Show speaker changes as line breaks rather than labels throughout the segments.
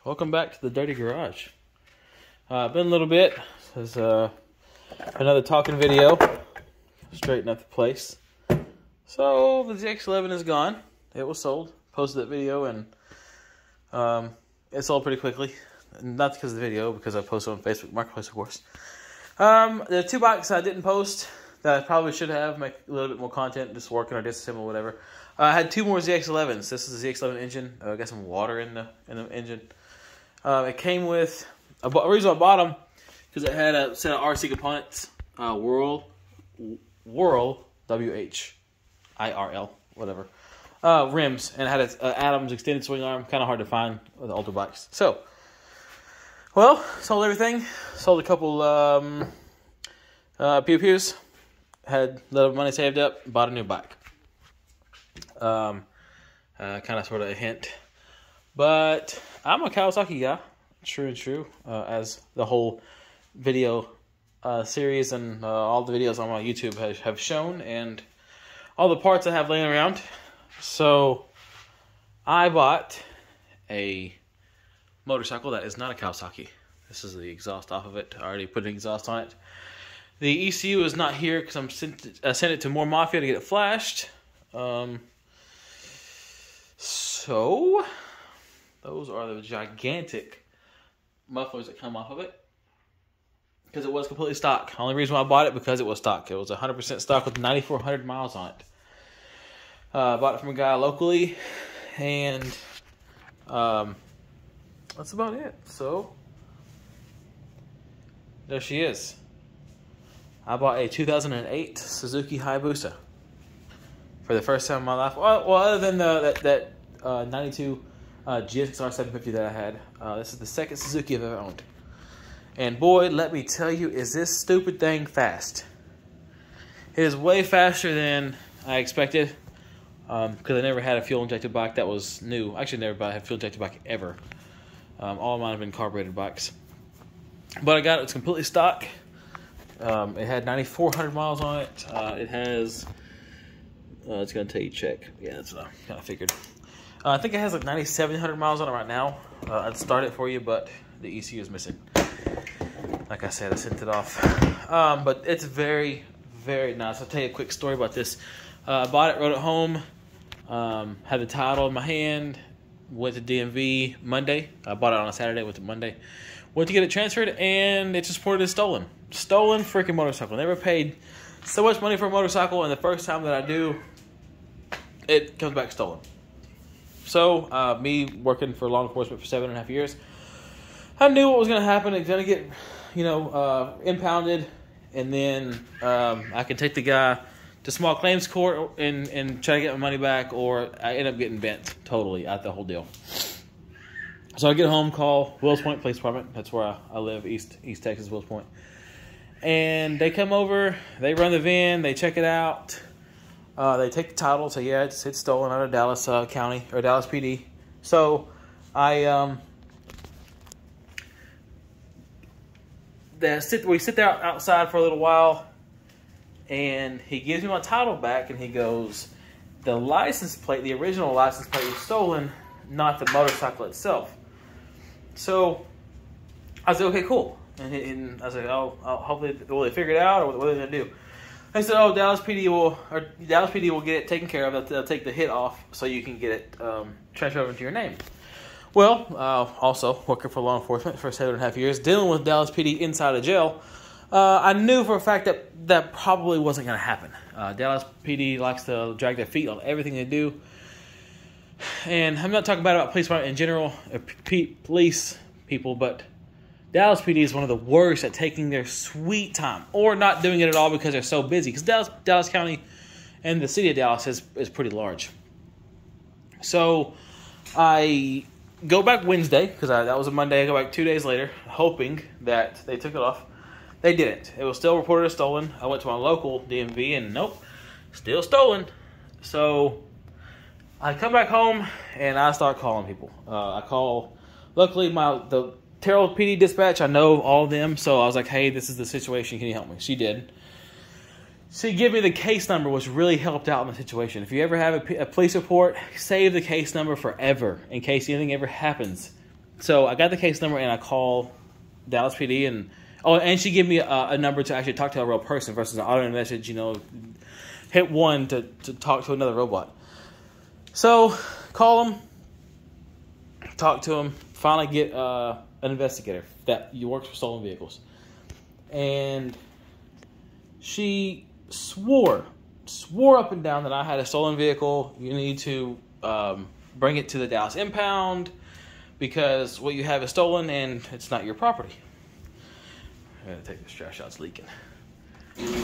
Welcome back to the Dirty Garage. Been a little bit. This is another talking video. Straighten up the place. So the ZX11 is gone. It was sold. Posted that video and it sold pretty quickly. Not because of the video, because I posted on Facebook Marketplace, of course. There are two bikes I didn't post that I probably should have, make a little bit more content, just working or disassemble, whatever. I had two more ZX11s. This is the ZX11 engine. Got some water in the engine. It came with a reason I bought them because it had a set of RC components, Whirl, WHIRL, whatever, rims, and it had an Adams extended swing arm. Kind of hard to find with the older bikes. So, well, sold everything. Sold a couple pew-pews. Had a little money saved up. Bought a new bike. Kind of sort of a hint. But I'm a Kawasaki guy, true and true, as the whole video series and all the videos on my YouTube have shown, and all the parts I have laying around. So I bought a motorcycle that is not a Kawasaki. This is the exhaust off of it. I already put an exhaust on it. The ECU is not here because I sent it to More Mafia to get it flashed. So those are the gigantic mufflers that come off of it. Because it was completely stock. Only reason why I bought it, because it was stock. It was 100% stock with 9,400 miles on it. Bought it from a guy locally. And that's about it. So there she is. I bought a 2008 Suzuki Hayabusa. For the first time in my life. Well, other than that 92 GSX-R 750 that I had. This is the second Suzuki I've ever owned. And boy, let me tell you, is this stupid thing fast. It is way faster than I expected. Because I never had a fuel-injected bike that was new. Actually, never had a fuel-injected bike ever. All of mine have been carbureted bikes. But I got it. It's completely stock. It had 9,400 miles on it. It has... it's going to tell you check. Yeah, that's what I kind of figured. I think it has like 9,700 miles on it right now. I'd start it for you, but the ECU is missing. Like I said, I sent it off. But it's very, very nice. I'll tell you a quick story about this. I bought it, rode it home, had the title in my hand, went to DMV Monday. I bought it on a Saturday, went to Monday. Went to get it transferred, and it just reported as stolen. Stolen freaking motorcycle. Never paid so much money for a motorcycle, and the first time that I do, it comes back stolen. So, me working for law enforcement for 7.5 years, I knew what was going to happen. It's going to get, impounded, and then I can take the guy to small claims court and try to get my money back, or I end up getting bent totally out the whole deal. So I get home, call Wills Point Police Department. That's where I live, East Texas, Wills Point. And they come over, they run the VIN, they check it out. They take the title, say, yeah, it's stolen out of Dallas County, or Dallas PD. So, we sit there outside for a little while, and he gives me my title back, and he goes, the license plate, the original license plate was stolen, not the motorcycle itself. So, I said, okay, cool. And I said, oh, hopefully, will they figure it out, or what are they going to do? They said, oh, Dallas PD will get it taken care of. They'll take the hit off so you can get it transferred over to your name. Well, also working for law enforcement for 7.5 years, dealing with Dallas PD inside of jail, I knew for a fact that probably wasn't going to happen. Dallas PD likes to drag their feet on everything they do. And I'm not talking about police department in general, police people, but Dallas PD is one of the worst at taking their sweet time or not doing it at all because they're so busy. Because Dallas County and the city of Dallas is pretty large. So I go back Wednesday, because that was a Monday. I go back 2 days later, hoping that they took it off. They didn't. It was still reported as stolen. I went to my local DMV, and nope, still stolen. So I come back home, and I start calling people. I call, luckily, the Terrell PD dispatch, I know all of them, so I was like, hey, this is the situation, can you help me? She did. She gave me the case number, which really helped out in the situation. If you ever have a police report, save the case number forever in case anything ever happens So I got the case number and I call Dallas PD and she gave me a number to actually talk to a real person versus an auto message. You know, hit 1 to talk to another robot. So call him, talk to him. Finally get an investigator that works for stolen vehicles, and she swore up and down that I had a stolen vehicle. You need to bring it to the Dallas impound because what you have is stolen and it's not your property. I gotta take this trash out, it's leaking.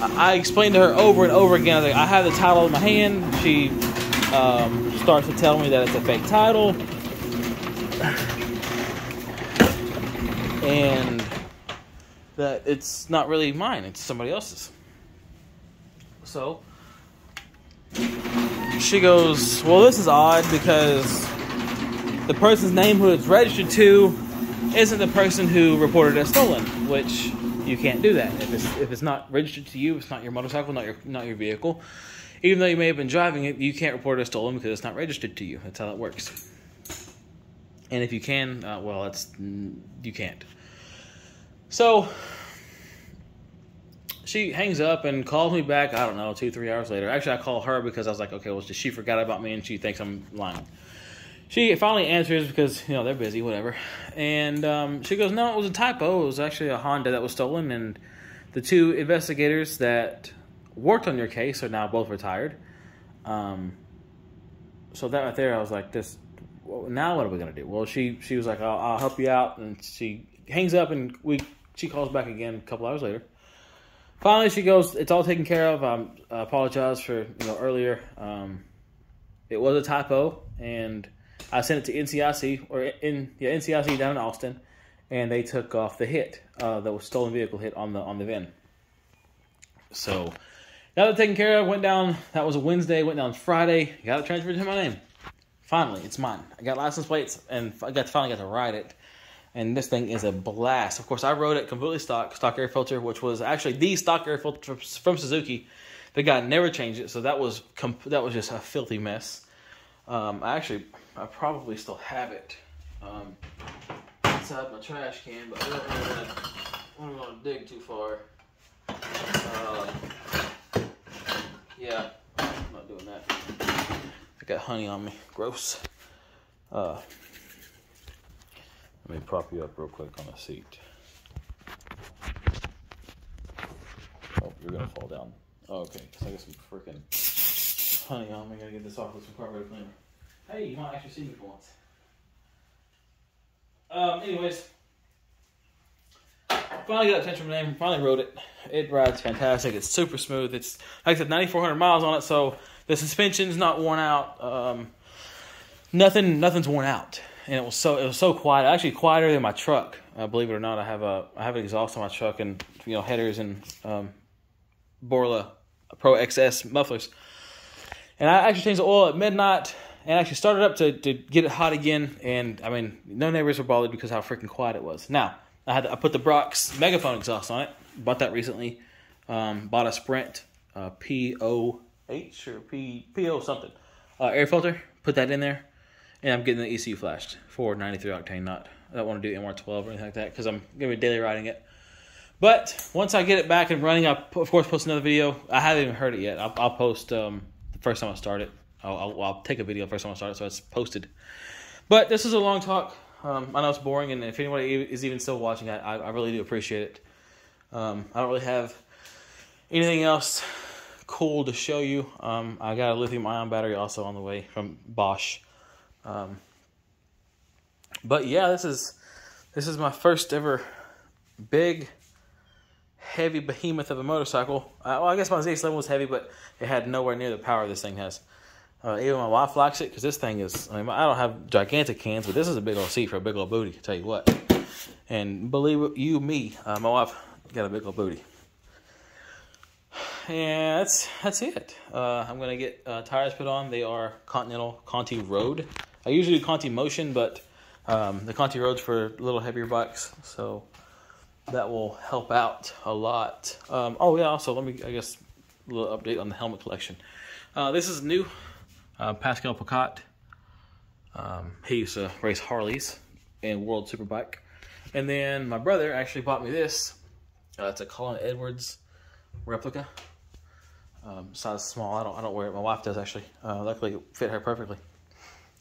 I explained to her over and over again. I was like, I have the title in my hand. She starts to tell me that it's a fake title. And that it's not really mine, it's somebody else's. So she goes, well, this is odd because the person's name who it's registered to isn't the person who reported it stolen, which you can't do that. If it's not registered to you, it's not your motorcycle, not your vehicle. Even though you may have been driving it, you can't report it stolen because it's not registered to you. That's how that works. And if you can, well, you can't. So she hangs up and calls me back, I don't know, 2-3 hours later. Actually, I call her because I was like, okay, well, she forgot about me and she thinks I'm lying. She finally answers because, you know, they're busy, whatever. And she goes, no, it was a typo. It was actually a Honda that was stolen. And the 2 investigators that worked on your case are now both retired. So that right there, I was like, well, now what are we going to do? Well, she was like, I'll help you out. And she hangs up and she calls back again a couple hours later. Finally, she goes, it's all taken care of. I apologize for earlier. It was a typo, and I sent it to NCIC, NCIC down in Austin, and they took off the hit, that was stolen vehicle hit on the VIN. So now that's taken care of. Went down. That was a Wednesday. Went down Friday. Got it transferred to my name. Finally, it's mine. I got license plates, and finally got to ride it. And this thing is a blast. Of course, I rode it completely stock air filter, which was actually the stock air filter from Suzuki. The guy never changed it, so that was just a filthy mess. I probably still have it inside my trash can, but I don't want to dig too far. Yeah, I'm not doing that. I got honey on me. Gross. Let me prop you up real quick on the seat. Oh, you're gonna fall down. Oh, okay, so I got some freaking honey on me. I gotta get this off with some carburetor cleaner. Hey, you might actually see me for once. Anyways, finally got attention from the name. Finally rode it. It rides fantastic. It's super smooth. It's like I said, 9,400 miles on it, so the suspension's not worn out. Nothing's worn out. And it was so quiet. Actually, quieter than my truck. Believe it or not, I have an exhaust on my truck and headers and Borla Pro XS mufflers. And I actually changed the oil at midnight and actually started up to get it hot again. And I mean, no neighbors were bothered because how freaking quiet it was. Now I put the Brox Megaphone exhaust on it. Bought that recently. Bought a Sprint POH or PO something air filter. Put that in there. And I'm getting the ECU flashed for 93 octane. I don't want to do MR12 or anything like that because I'm going to be daily riding it. But once I get it back and running, I'll of course post another video. I haven't even heard it yet. I'll post the first time I start it. I'll take a video the first time I start it so it's posted. But this is a long talk. I know it's boring, and if anybody is even still watching, I really do appreciate it. I don't really have anything else cool to show you. I got a lithium-ion battery also on the way from Bosch. But yeah, this is my first ever big, heavy behemoth of a motorcycle. Well, I guess my ZX11 was heavy, but it had nowhere near the power this thing has. Even my wife likes it because this thing is, I don't have gigantic hands, but this is a big old seat for a big old booty, I tell you what. And believe you me, my wife got a big old booty. And that's it. I'm going to get tires put on. They are Continental Conti Road. I usually do Conti Motion, but the Conti Road's for little heavier bikes, so that will help out a lot. Oh yeah, also a little update on the helmet collection. This is new. Pascal Picot. He used to race Harleys, and World Superbike. And then my brother actually bought me this. It's a Colin Edwards replica. Size small. I don't wear it. My wife does actually. Luckily, it fit her perfectly.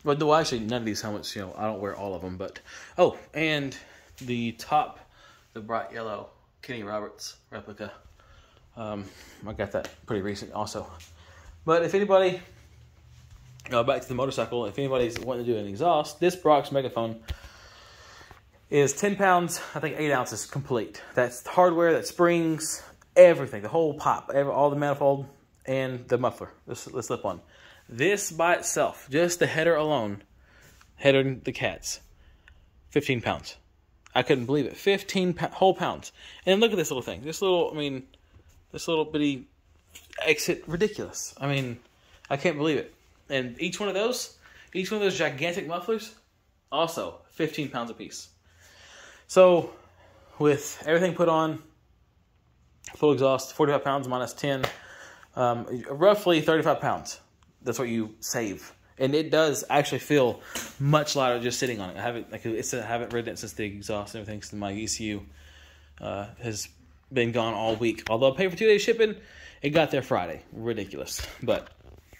But no, actually, none of these helmets, I don't wear all of them. But oh, and the top, the bright yellow Kenny Roberts replica. I got that pretty recent also. But if anybody, back to the motorcycle, if anybody's wanting to do an exhaust, this Brock's Megaphone is 10 pounds, I think 8 ounces complete. That's hardware, that springs, everything, the whole pop, all the manifold, and the muffler, the slip-on. This by itself, just the header alone, header the cats, 15 pounds. I couldn't believe it, 15 whole pounds. And look at this little thing, this little bitty exit, ridiculous. I mean, I can't believe it. And each one of those gigantic mufflers, also 15 pounds a piece. So, with everything put on, full exhaust, 45 pounds minus 10, roughly 35 pounds. That's what you save. And it does actually feel much lighter just sitting on it. I haven't ridden it since the exhaust and everything, since my ECU has been gone all week. Although I paid for 2 days shipping, it got there Friday. Ridiculous. But,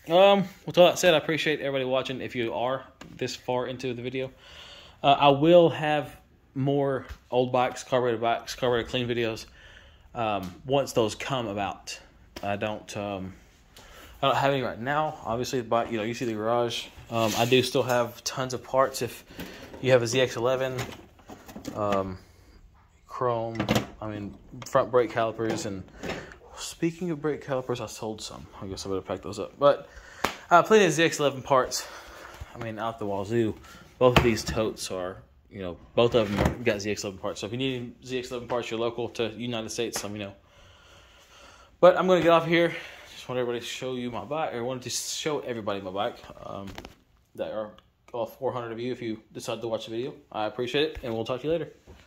with all that said, I appreciate everybody watching. If you are this far into the video, I will have more old bikes, carburetor clean videos once those come about. I don't have any right now. Obviously, but you see the garage. I do still have tons of parts. If you have a ZX11, chrome, front brake calipers, and speaking of brake calipers, I sold some. I guess I better pack those up. But plenty of ZX11 parts. Out the wazoo. Both of these totes are. Both of them got ZX11 parts. So if you need ZX11 parts, you're local to United States, let me know. But I'm going to get off here. Just want everybody to show you my bike, or wanted to show everybody my bike. That are all 400 of you if you decide to watch the video. I appreciate it, and we'll talk to you later.